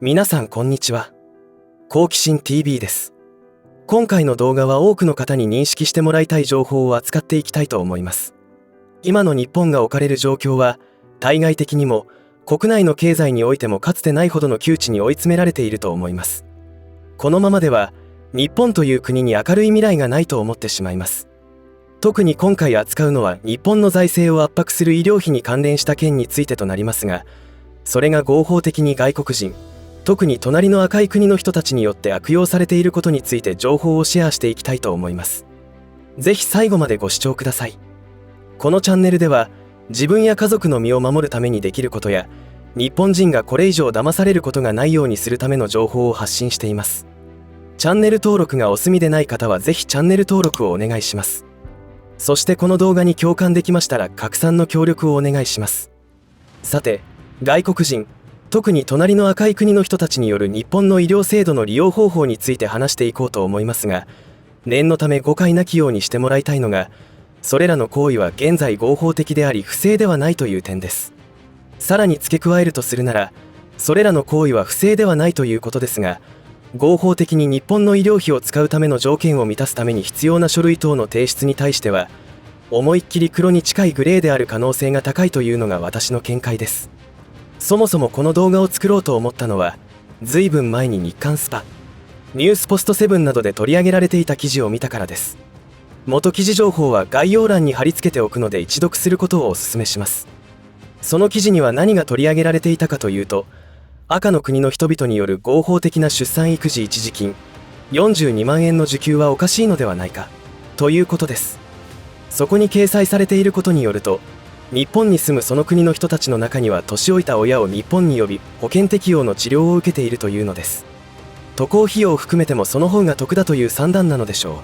皆さんこんにちは。好奇心 TV です。今回の動画は多くの方に認識してもらいたい情報を扱っていきたいと思います。今の日本が置かれる状況は、対外的にも国内の経済においてもかつてないほどの窮地に追い詰められていると思います。このままでは、日本という国に明るい未来がないと思ってしまいます。特に今回扱うのは日本の財政を圧迫する医療費に関連した件についてとなりますが、それが合法的に外国人、特に隣の赤い国の人たちによって悪用されていることについて情報をシェアしていきたいと思います。ぜひ最後までご視聴ください。このチャンネルでは、自分や家族の身を守るためにできることや、日本人がこれ以上騙されることがないようにするための情報を発信しています。チャンネル登録がお済みでない方はぜひチャンネル登録をお願いします。そしてこの動画に共感できましたら拡散の協力をお願いします。さて、外国人、特に隣の赤い国の人たちによる日本の医療制度の利用方法について話していこうと思いますが、念のため誤解なきようにしてもらいたいのが、それらの行為は現在合法的であり不正ではないという点です。さらに付け加えるとするなら、それらの行為は不正ではないということですが、合法的に日本の医療費を使うための条件を満たすために必要な書類等の提出に対しては、思いっきり黒に近いグレーである可能性が高いというのが私の見解です。そもそもこの動画を作ろうと思ったのは、随分前に日刊スパ、ニュースポストセブンなどで取り上げられていた記事を見たからです。元記事情報は概要欄に貼り付けておくので一読することをお勧めします。その記事には何が取り上げられていたかというと、赤の国の人々による合法的な出産育児一時金42万円の受給はおかしいのではないかということです。そこに掲載されていることによると、日本に住むその国の人たちの中には年老いた親を日本に呼び保険適用の治療を受けているというのです。渡航費用を含めてもその方が得だという算段なのでしょう。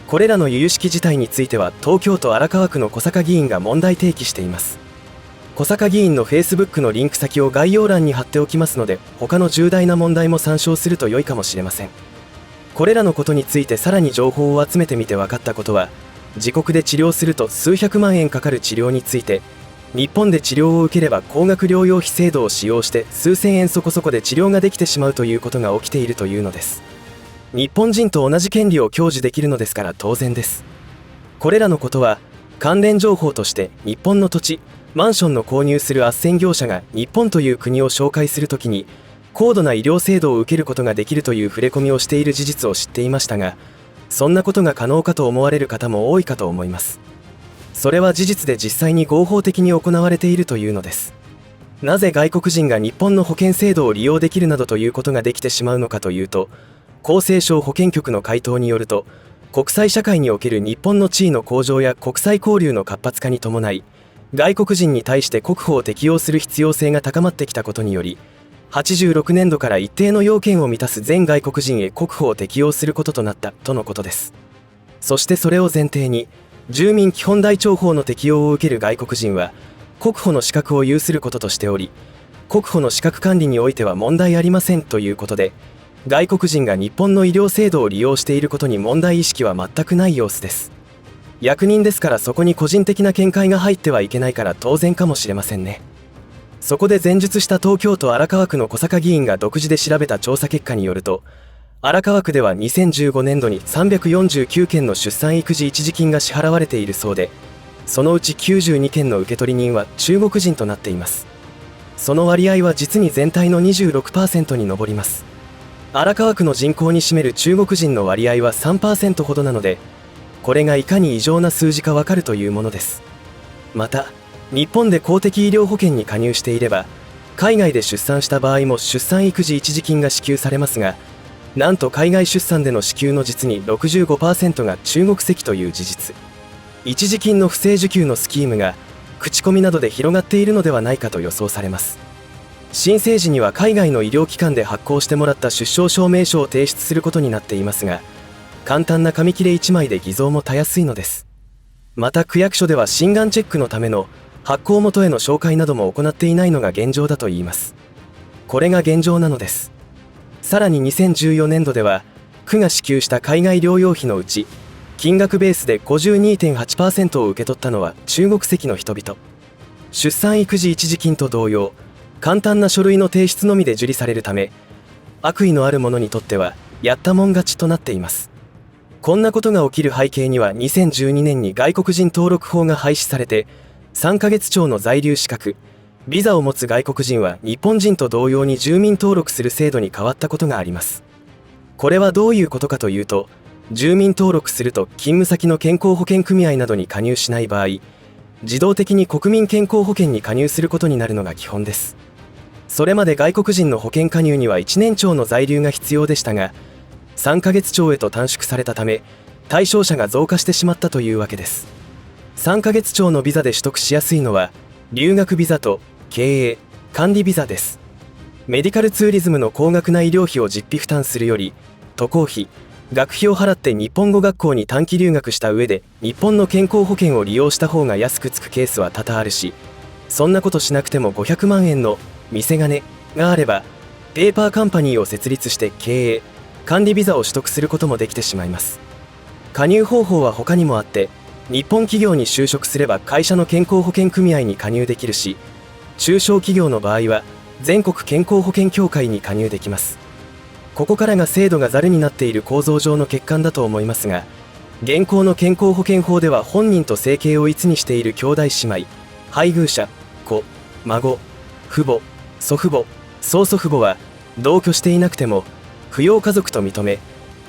これらの由々しき事態については東京都荒川区の小坂議員が問題提起しています。小坂議員の Facebook のリンク先を概要欄に貼っておきますので、他の重大な問題も参照すると良いかもしれません。これらのことについてさらに情報を集めてみて分かったことは、自国で治療すると数百万円かかる治療について、日本で治療を受ければ高額療養費制度を使用して数千円そこそこで治療ができてしまうということが起きているというのです。日本人と同じ権利を享受できるのですから当然です。これらのことは関連情報として日本の土地、マンションの購入する斡旋業者が日本という国を紹介するときに高度な医療制度を受けることができるという触れ込みをしている事実を知っていましたが、そんなことが可能かと思われる方も多いかと思います。それは事実で実際に合法的に行われているというのです。なぜ外国人が日本の保険制度を利用できるなどということができてしまうのかというと、厚生省保健局の回答によると、国際社会における日本の地位の向上や国際交流の活発化に伴い、外国人に対して国保を適用する必要性が高まってきたことにより、86年度から一定の要件を満たす全外国人へ国保を適用することとなったとのことです。そしてそれを前提に、住民基本台帳法の適用を受ける外国人は、国保の資格を有することとしており、国保の資格管理においては問題ありませんということで、外国人が日本の医療制度を利用していることに問題意識は全くない様子です。役人ですからそこに個人的な見解が入ってはいけないから当然かもしれませんね。そこで前述した東京都荒川区の小坂議員が独自で調べた調査結果によると、荒川区では2015年度に349件の出産育児一時金が支払われているそうで、そのうち92件の受取人は中国人となっています。その割合は実に全体の 26% に上ります。荒川区の人口に占める中国人の割合は 3% ほどなので、これがいかに異常な数字かわかるというものです。また、日本で公的医療保険に加入していれば、海外で出産した場合も出産育児一時金が支給されますが、なんと海外出産での支給の実に 65% が中国籍という事実。一時金の不正受給のスキームが、口コミなどで広がっているのではないかと予想されます。申請時には海外の医療機関で発行してもらった出生証明書を提出することになっていますが、簡単な紙切れ1枚で偽造もたやすいのです。また区役所では心眼チェックのための発行元への紹介なども行っていないのが現状だといいます。これが現状なのです。さらに2014年度では、区が支給した海外療養費のうち、金額ベースで 52.8% を受け取ったのは中国籍の人々。出産育児一時金と同様、簡単な書類の提出のみで受理されるため、悪意のある者にとってはやったもん勝ちとなっています。こんなことが起きる背景には、2012年に外国人登録法が廃止されて、3ヶ月超の在留資格、ビザを持つ外国人は日本人と同様に住民登録する制度に変わったことがあります。これはどういうことかというと、住民登録すると勤務先の健康保険組合などに加入しない場合、自動的に国民健康保険に加入することになるのが基本です。それまで外国人の保険加入には1年超の在留が必要でしたが、3ヶ月超へと短縮されたため、対象者が増加してしまったというわけです。3ヶ月超のビザで取得しやすいのは、留学ビザと経営・管理ビザです。メディカルツーリズムの高額な医療費を実費負担するより、渡航費、学費を払って日本語学校に短期留学した上で日本の健康保険を利用した方が安くつくケースは多々あるし、そんなことしなくても500万円の見せ金があれば、ペーパーカンパニーを設立して経営・管理ビザを取得することもできてしまいます。加入方法は他にもあって、日本企業に就職すれば会社の健康保険組合に加入できるし、中小企業の場合は全国健康保険協会に加入できます。ここからが制度がざるになっている構造上の欠陥だと思いますが、現行の健康保険法では本人と生計を一にしている兄弟姉妹、配偶者、子、孫、父母、祖父母、曽祖父母は同居していなくても扶養家族と認め、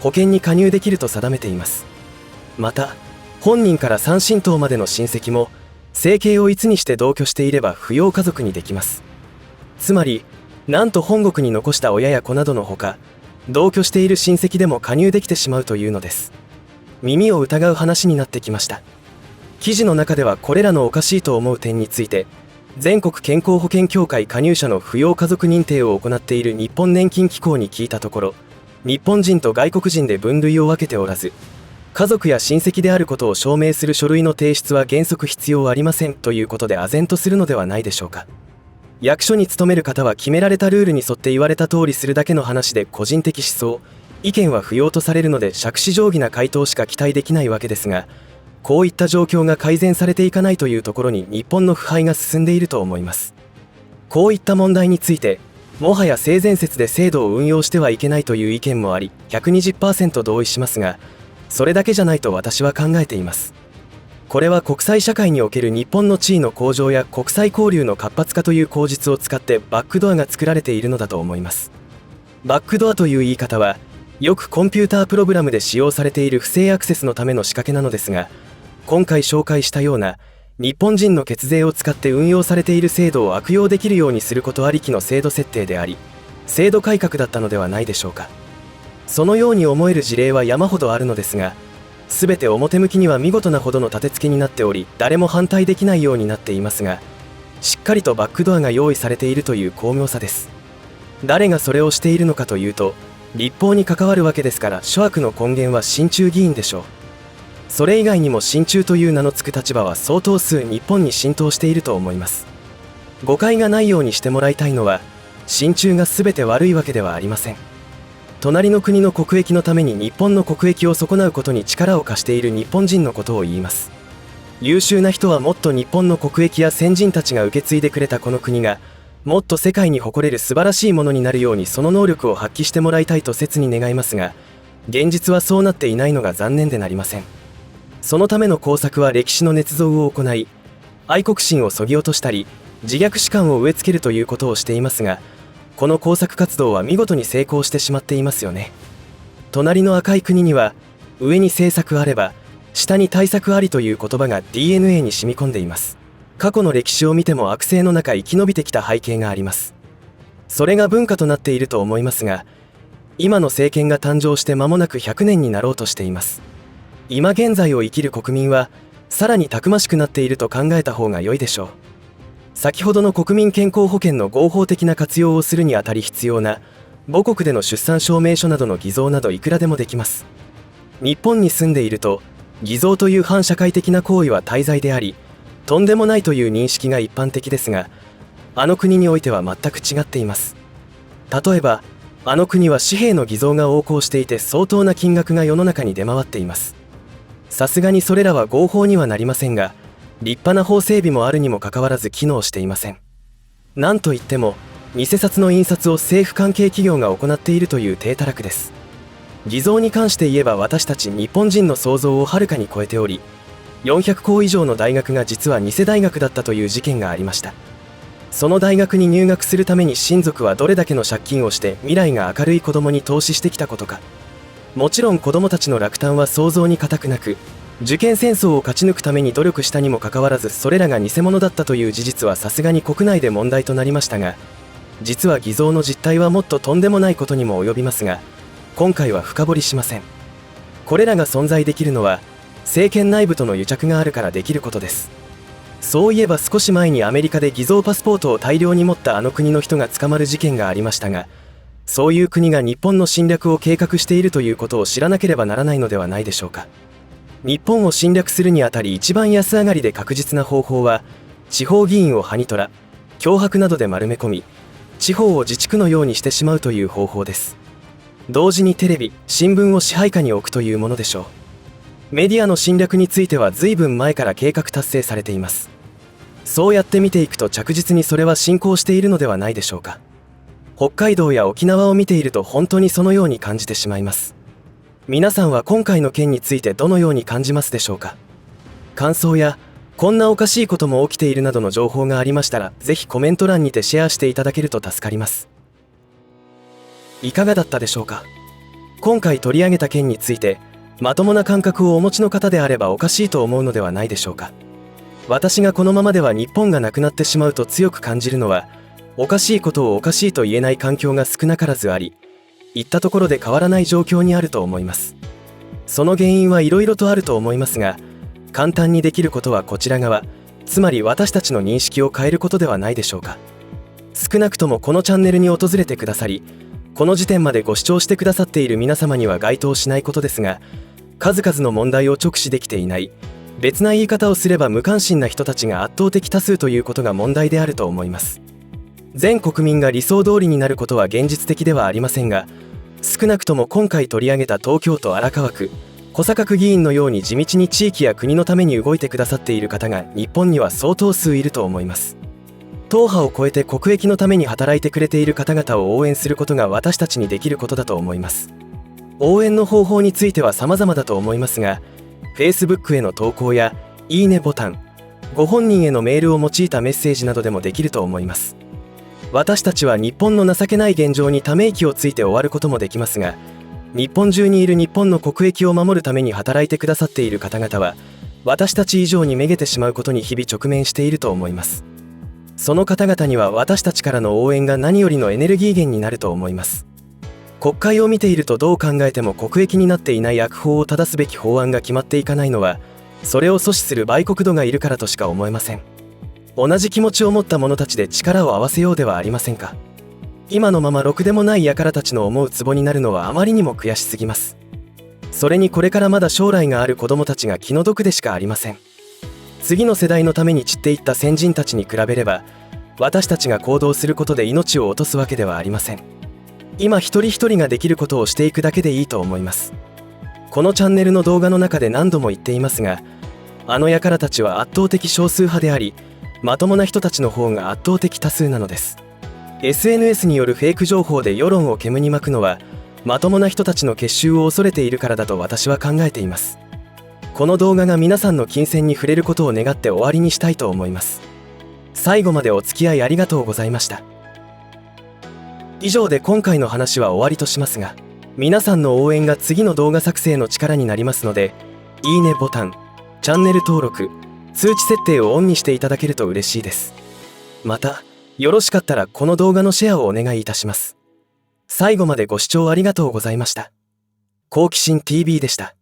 保険に加入できると定めています。また、本人から3親等までの親戚も生計を一にして同居していれば扶養家族にできます。つまり、なんと本国に残した親や子などのほか、同居している親戚でも加入できてしまうというのです。耳を疑う話になってきました。記事の中ではこれらのおかしいと思う点について、全国健康保険協会加入者の扶養家族認定を行っている日本年金機構に聞いたところ、日本人と外国人で分類を分けておらず、家族や親戚であることを証明する書類の提出は原則必要ありませんということで唖然とするのではないでしょうか。役所に勤める方は決められたルールに沿って言われた通りするだけの話で、個人的思想、意見は不要とされるので杓子定規な回答しか期待できないわけですが、こういった状況が改善されていかないというところに日本の腐敗が進んでいると思います。こういった問題について、もはや性善説で制度を運用してはいけないという意見もあり、120% 同意しますが、それだけじゃないと私は考えています。これは国際社会における日本の地位の向上や国際交流の活発化という口実を使ってバックドアが作られているのだと思います。バックドアという言い方は、よくコンピュータープログラムで使用されている不正アクセスのための仕掛けなのですが、今回紹介したような日本人の血税を使って運用されている制度を悪用できるようにすることありきの制度設定であり、制度改革だったのではないでしょうか。そのように思える事例は山ほどあるのですが、全て表向きには見事なほどの立て付けになっており、誰も反対できないようになっていますが、しっかりとバックドアが用意されているという巧妙さです。誰がそれをしているのかというと、立法に関わるわけですから、諸悪の根源は親中議員でしょう。それ以外にも親中という名の付く立場は相当数日本に浸透していると思います。誤解がないようにしてもらいたいのは、親中が全て悪いわけではありません。隣の国の国益のために日本の国益を損なうことに力を貸している日本人のことを言います。優秀な人はもっと日本の国益や先人たちが受け継いでくれたこの国がもっと世界に誇れる素晴らしいものになるように、その能力を発揮してもらいたいと切に願いますが、現実はそうなっていないのが残念でなりません。そのための工作は歴史の捏造を行い、愛国心をそぎ落としたり自虐史観を植え付けるということをしていますが、この工作活動は見事に成功してしまっていますよね。隣の赤い国には、上に政策あれば下に対策ありという言葉が DNA に染み込んでいます。過去の歴史を見ても悪政の中生き延びてきた背景があります。それが文化となっていると思いますが、今の政権が誕生して間もなく100年になろうとしています。今現在を生きる国民はさらにたくましくなっていると考えた方が良いでしょう。先ほどの国民健康保険の合法的な活用をするにあたり必要な母国での出産証明書などの偽造などいくらでもできます。日本に住んでいると偽造という反社会的な行為は大罪であり、とんでもないという認識が一般的ですが、あの国においては全く違っています。例えばあの国は紙幣の偽造が横行していて相当な金額が世の中に出回っています。さすがにそれらは合法にはなりませんが、立派な法整備もあるにもかかわらず機能していません。なんといっても偽札の印刷を政府関係企業が行っているという体たらくです。偽造に関して言えば私たち日本人の想像をはるかに超えており、400校以上の大学が実は偽大学だったという事件がありました。その大学に入学するために親族はどれだけの借金をして未来が明るい子供に投資してきたことか。もちろん子供たちの落胆は想像に難くなく、受験戦争を勝ち抜くために努力したにもかかわらず、それらが偽物だったという事実はさすがに国内で問題となりましたが、実は偽造の実態はもっととんでもないことにも及びますが、今回は深掘りしません。これらが存在できるのは政権内部との癒着があるからできることです。そういえば少し前にアメリカで偽造パスポートを大量に持ったあの国の人が捕まる事件がありましたが、そういう国が日本の侵略を計画しているということを知らなければならないのではないでしょうか。日本を侵略するにあたり一番安上がりで確実な方法は、地方議員をはにとら、脅迫などで丸め込み、地方を自治区のようにしてしまうという方法です。同時にテレビ、新聞を支配下に置くというものでしょう。メディアの侵略については随分前から計画達成されています。そうやって見ていくと着実にそれは進行しているのではないでしょうか。北海道や沖縄を見ていると本当にそのように感じてしまいます。皆さんは今回の件についてどのように感じますでしょうか。感想やこんなおかしいことも起きているなどの情報がありましたら、ぜひコメント欄にてシェアしていただけると助かります。いかがだったでしょうか。今回取り上げた件についてまともな感覚をお持ちの方であればおかしいと思うのではないでしょうか。私がこのままでは日本がなくなってしまうと強く感じるのは、おかしいことをおかしいと言えない環境が少なからずあり、言ったところで変わらない状況にあると思います。その原因はいろいろとあると思いますが、簡単にできることはこちら側、つまり私たちの認識を変えることではないでしょうか。少なくともこのチャンネルに訪れてくださり、この時点までご視聴してくださっている皆様には該当しないことですが、数々の問題を直視できていない、別な言い方をすれば無関心な人たちが圧倒的多数ということが問題であると思います。全国民が理想通りになることは現実的ではありませんが、少なくとも今回取り上げた東京都荒川区小坂区議員のように地道に地域や国のために動いてくださっている方が日本には相当数いると思います。党派を超えて国益のために働いてくれている方々を応援することが私たちにできることだと思います。応援の方法については様々だと思いますが、Facebook への投稿やいいねボタン、ご本人へのメールを用いたメッセージなどでもできると思います。私たちは日本の情けない現状にため息をついて終わることもできますが、日本中にいる日本の国益を守るために働いてくださっている方々は、私たち以上にめげてしまうことに日々直面していると思います。その方々には私たちからの応援が何よりのエネルギー源になると思います。国会を見ているとどう考えても国益になっていない悪法を正すべき法案が決まっていかないのは、それを阻止する売国度がいるからとしか思えません。同じ気持ちを持った者たちで力を合わせようではありませんか。今のままろくでもない輩たちの思う壺になるのはあまりにも悔しすぎます。それにこれからまだ将来がある子供たちが気の毒でしかありません。次の世代のために散っていった先人たちに比べれば、私たちが行動することで命を落とすわけではありません。今一人一人ができることをしていくだけでいいと思います。このチャンネルの動画の中で何度も言っていますが、あの輩たちは圧倒的少数派であり、まともな人たちの方が圧倒的多数なのです。SNS によるフェイク情報で世論を煙に巻くのは、まともな人たちの結集を恐れているからだと私は考えています。この動画が皆さんの金銭に触れることを願って終わりにしたいと思います。最後までお付き合いありがとうございました。以上で今回の話は終わりとしますが、皆さんの応援が次の動画作成の力になりますので、いいねボタン、チャンネル登録、通知設定をオンにしていただけると嬉しいです。また、よろしかったらこの動画のシェアをお願いいたします。最後までご視聴ありがとうございました。好奇心 TV でした。